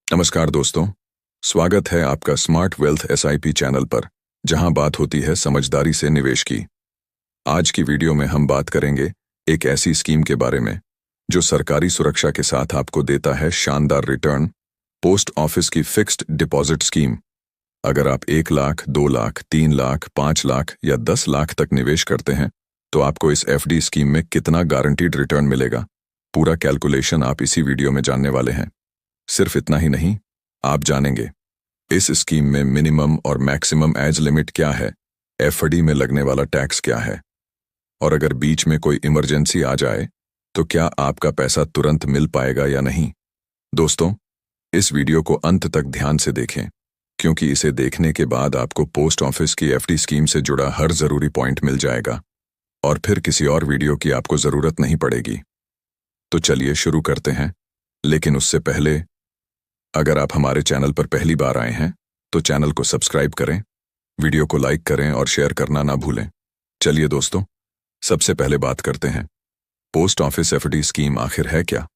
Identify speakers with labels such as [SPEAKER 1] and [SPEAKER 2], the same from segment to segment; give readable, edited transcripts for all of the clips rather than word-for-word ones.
[SPEAKER 1] नमस्कार दोस्तों, स्वागत है आपका स्मार्ट वेल्थ एसआईपी चैनल पर, जहां बात होती है समझदारी से निवेश की। आज की वीडियो में हम बात करेंगे एक ऐसी स्कीम के बारे में जो सरकारी सुरक्षा के साथ आपको देता है शानदार रिटर्न। पोस्ट ऑफिस की फिक्स्ड डिपॉजिट स्कीम। अगर आप 1 लाख, 2 लाख, 3 लाख, 5 लाख या 10 लाख तक निवेश करते हैं तो आपको इस एफडी स्कीम में कितना गारंटीड रिटर्न मिलेगा, पूरा कैलकुलेशन आप इसी वीडियो में जानने वाले हैं। सिर्फ इतना ही नहीं, आप जानेंगे इस स्कीम में मिनिमम और मैक्सिमम एज लिमिट क्या है, एफडी में लगने वाला टैक्स क्या है, और अगर बीच में कोई इमरजेंसी आ जाए तो क्या आपका पैसा तुरंत मिल पाएगा या नहीं। दोस्तों, इस वीडियो को अंत तक ध्यान से देखें, क्योंकि इसे देखने के बाद आपको पोस्ट ऑफिस की एफडी स्कीम से जुड़ा हर जरूरी पॉइंट मिल जाएगा और फिर किसी और वीडियो की आपको जरूरत नहीं पड़ेगी। तो चलिए शुरू करते हैं, लेकिन उससे पहले अगर आप हमारे चैनल पर पहली बार आए हैं तो चैनल को सब्सक्राइब करें, वीडियो को लाइक करें और शेयर करना ना भूलें। चलिए दोस्तों, सबसे पहले बात करते हैं पोस्ट ऑफिस एफडी स्कीम आखिर है क्या।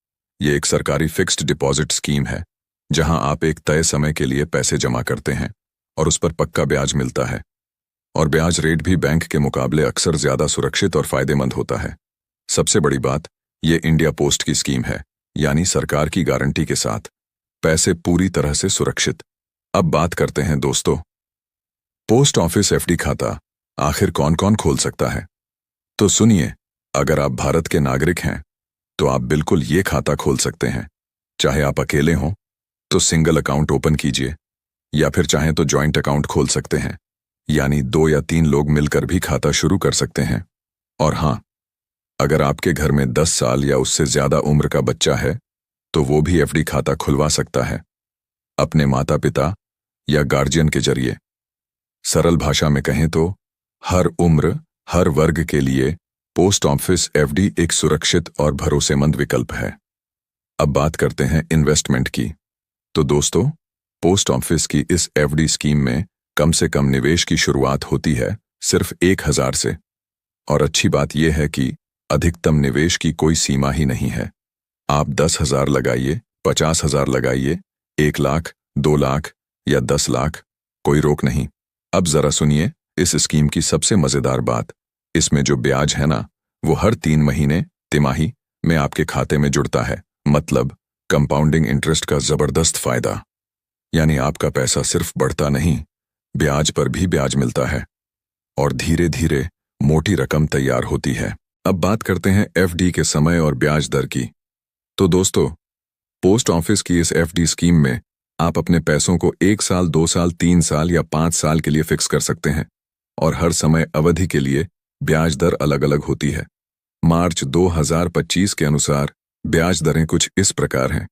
[SPEAKER 1] ये एक सरकारी फिक्स्ड डिपॉजिट स्कीम है जहां आप एक तय समय के लिए पैसे जमा करते हैं और उस पर पक्का ब्याज मिलता है, और ब्याज रेट भी बैंक के मुकाबले अक्सर ज्यादा सुरक्षित और फायदेमंद होता है। सबसे बड़ी बात, ये इंडिया पोस्ट की स्कीम है, यानी सरकार की गारंटी के साथ पैसे पूरी तरह से सुरक्षित। अब बात करते हैं दोस्तों, पोस्ट ऑफिस एफडी खाता आखिर कौन कौन खोल सकता है। तो सुनिए, अगर आप भारत के नागरिक हैं तो आप बिल्कुल ये खाता खोल सकते हैं। चाहे आप अकेले हों तो सिंगल अकाउंट ओपन कीजिए, या फिर चाहें तो जॉइंट अकाउंट खोल सकते हैं, यानी 2 या 3 लोग मिलकर भी खाता शुरू कर सकते हैं। और हाँ, अगर आपके घर में 10 साल या उससे ज्यादा उम्र का बच्चा है तो वो भी एफडी खाता खुलवा सकता है अपने माता पिता या गार्जियन के जरिए। सरल भाषा में कहें तो हर उम्र, हर वर्ग के लिए पोस्ट ऑफिस एफडी एक सुरक्षित और भरोसेमंद विकल्प है। अब बात करते हैं इन्वेस्टमेंट की। तो दोस्तों, पोस्ट ऑफिस की इस एफडी स्कीम में कम से कम निवेश की शुरुआत होती है सिर्फ 1000 से, और अच्छी बात यह है कि अधिकतम निवेश की कोई सीमा ही नहीं है। आप 10,000 लगाइए, 50,000 लगाइए, 1 लाख, 2 लाख या 10 लाख, कोई रोक नहीं। अब जरा सुनिए इस स्कीम की सबसे मजेदार बात, इसमें जो ब्याज है ना, वो हर 3 महीने तिमाही में आपके खाते में जुड़ता है। मतलब कंपाउंडिंग इंटरेस्ट का जबरदस्त फायदा, यानी आपका पैसा सिर्फ बढ़ता नहीं, ब्याज पर भी ब्याज मिलता है और धीरे धीरे मोटी रकम तैयार होती है। अब बात करते हैं एफडी के समय और ब्याज दर की। तो दोस्तों, पोस्ट ऑफिस की इस एफडी स्कीम में आप अपने पैसों को 1 साल, 2 साल, 3 साल या 5 साल के लिए फिक्स कर सकते हैं, और हर समय अवधि के लिए ब्याज दर अलग अलग होती है। मार्च 2025 के अनुसार ब्याज दरें कुछ इस प्रकार हैं।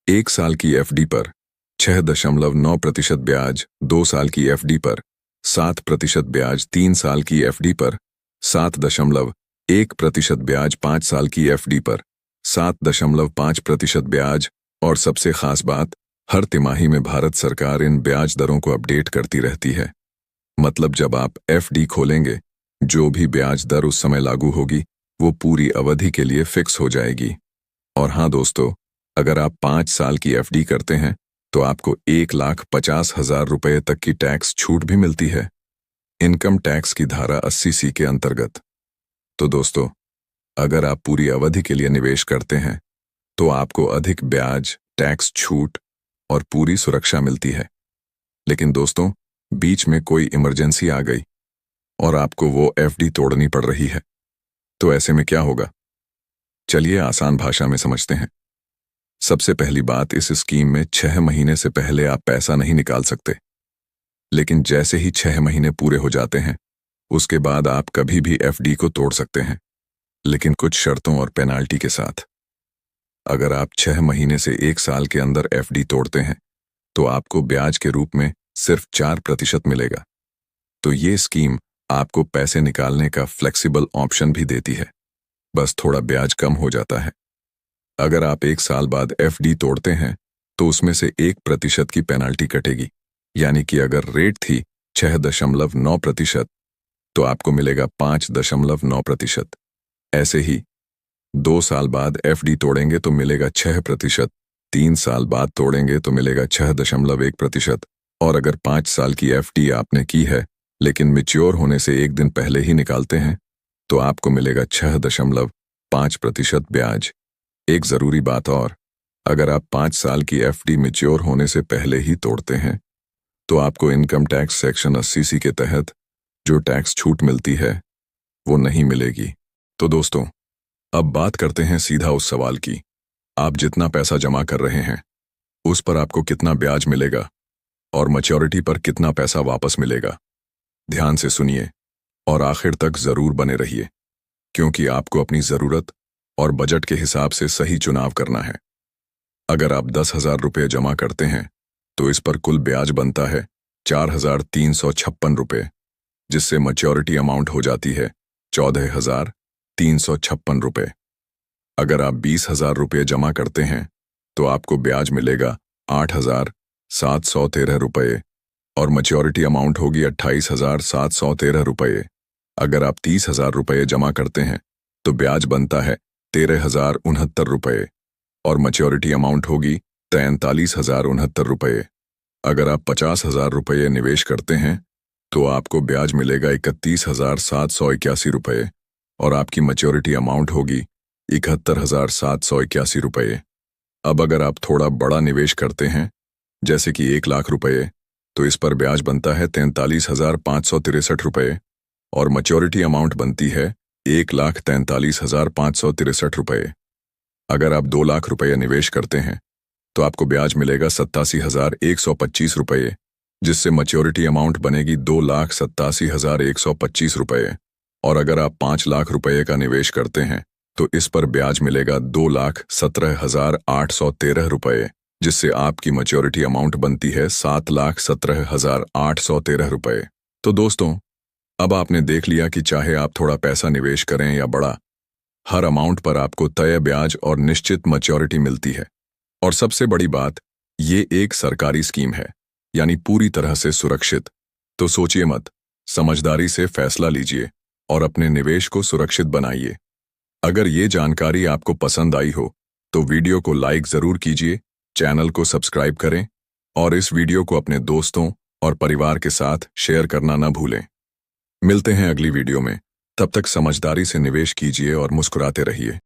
[SPEAKER 1] 1 साल की एफडी पर 6.9% ब्याज, 2 साल की एफडी पर 7% ब्याज, 3 साल की एफडी पर 7.1% ब्याज, 5 साल की एफडी पर 7.5% ब्याज, और सबसे खास बात, हर तिमाही में भारत सरकार इन ब्याज दरों को अपडेट करती रहती है। मतलब जब आप एफडी खोलेंगे, जो भी ब्याज दर उस समय लागू होगी वो पूरी अवधि के लिए फिक्स हो जाएगी। और हाँ दोस्तों, अगर आप 5 साल की एफडी करते हैं तो आपको 1,50,000 रुपये तक की टैक्स छूट भी मिलती है, इनकम टैक्स की धारा 80C के अंतर्गत। तो दोस्तों, अगर आप पूरी अवधि के लिए निवेश करते हैं तो आपको अधिक ब्याज, टैक्स छूट और पूरी सुरक्षा मिलती है। लेकिन दोस्तों, बीच में कोई इमरजेंसी आ गई और आपको वो एफडी तोड़नी पड़ रही है, तो ऐसे में क्या होगा? चलिए आसान भाषा में समझते हैं। सबसे पहली बात, इस स्कीम में 6 महीने से पहले आप पैसा नहीं निकाल सकते, लेकिन जैसे ही 6 महीने पूरे हो जाते हैं उसके बाद आप कभी भी एफडी को तोड़ सकते हैं, लेकिन कुछ शर्तों और पेनाल्टी के साथ। अगर आप 6 महीने से 1 साल के अंदर एफडी तोड़ते हैं तो आपको ब्याज के रूप में सिर्फ 4% मिलेगा। तो ये स्कीम आपको पैसे निकालने का फ्लेक्सिबल ऑप्शन भी देती है, बस थोड़ा ब्याज कम हो जाता है। अगर आप 1 साल बाद एफडी तोड़ते हैं तो उसमें से 1% की पेनाल्टी कटेगी, यानी कि अगर रेट थी 6.9% तो आपको मिलेगा 5.9%। ऐसे ही 2 साल बाद एफडी तोड़ेंगे तो मिलेगा 6%, 3 साल बाद तोड़ेंगे तो मिलेगा 6.1%। और अगर 5 साल की एफडी आपने की है लेकिन मैच्योर होने से एक दिन पहले ही निकालते हैं तो आपको मिलेगा 6.5% ब्याज। एक ज़रूरी बात और, अगर आप 5 साल की एफडी मैच्योर होने से पहले ही तोड़ते हैं तो आपको इनकम टैक्स सेक्शन 80C के तहत जो टैक्स छूट मिलती है वो नहीं मिलेगी। तो दोस्तों, अब बात करते हैं सीधा उस सवाल की, आप जितना पैसा जमा कर रहे हैं उस पर आपको कितना ब्याज मिलेगा और मैच्योरिटी पर कितना पैसा वापस मिलेगा। ध्यान से सुनिए और आखिर तक जरूर बने रहिए, क्योंकि आपको अपनी जरूरत और बजट के हिसाब से सही चुनाव करना है। अगर आप 10,000 रुपये जमा करते हैं तो इस पर कुल ब्याज बनता है 4,356 रुपये, जिससे मैच्योरिटी अमाउंट हो जाती है 14,356 रुपये। अगर आप 20,000 रुपये जमा करते हैं तो आपको ब्याज मिलेगा 8,713 रुपये और मैच्योरिटी अमाउंट होगी 28,713 रुपये। अगर आप 30,000 रुपये जमा करते हैं तो ब्याज बनता है 13,069 रुपये और मैच्योरिटी अमाउंट होगी 43,069 रुपये। अगर आप 50,000 रुपये निवेश करते हैं तो आपको ब्याज मिलेगा 31,781 रुपये और आपकी मैच्योरिटी अमाउंट होगी 71,781 रुपये। अब अगर आप थोड़ा बड़ा निवेश करते हैं, जैसे कि 1 लाख रुपये, तो इस पर ब्याज बनता है 43,563 रुपये और मैच्योरिटी अमाउंट बनती है 1,43,563 रुपये। अगर आप 2 लाख रुपये निवेश करते हैं तो आपको ब्याज मिलेगा 87,125 रुपये, जिससे मैच्योरिटी अमाउंट बनेगी 2,87,125 रुपये। और अगर आप 5 लाख रुपये का निवेश करते हैं तो इस पर ब्याज मिलेगा 2,17,813 रुपये, जिससे आपकी मैच्योरिटी अमाउंट बनती है 7,17,813 रुपये। तो दोस्तों, अब आपने देख लिया कि चाहे आप थोड़ा पैसा निवेश करें या बड़ा, हर अमाउंट पर आपको तय ब्याज और निश्चित मैच्योरिटी मिलती है। और सबसे बड़ी बात, ये एक सरकारी स्कीम है, यानी पूरी तरह से सुरक्षित। तो सोचिए मत, समझदारी से फैसला लीजिए और अपने निवेश को सुरक्षित बनाइए। अगर ये जानकारी आपको पसंद आई हो तो वीडियो को लाइक जरूर कीजिए, चैनल को सब्सक्राइब करें और इस वीडियो को अपने दोस्तों और परिवार के साथ शेयर करना न भूलें। मिलते हैं अगली वीडियो में, तब तक समझदारी से निवेश कीजिए और मुस्कुराते रहिए।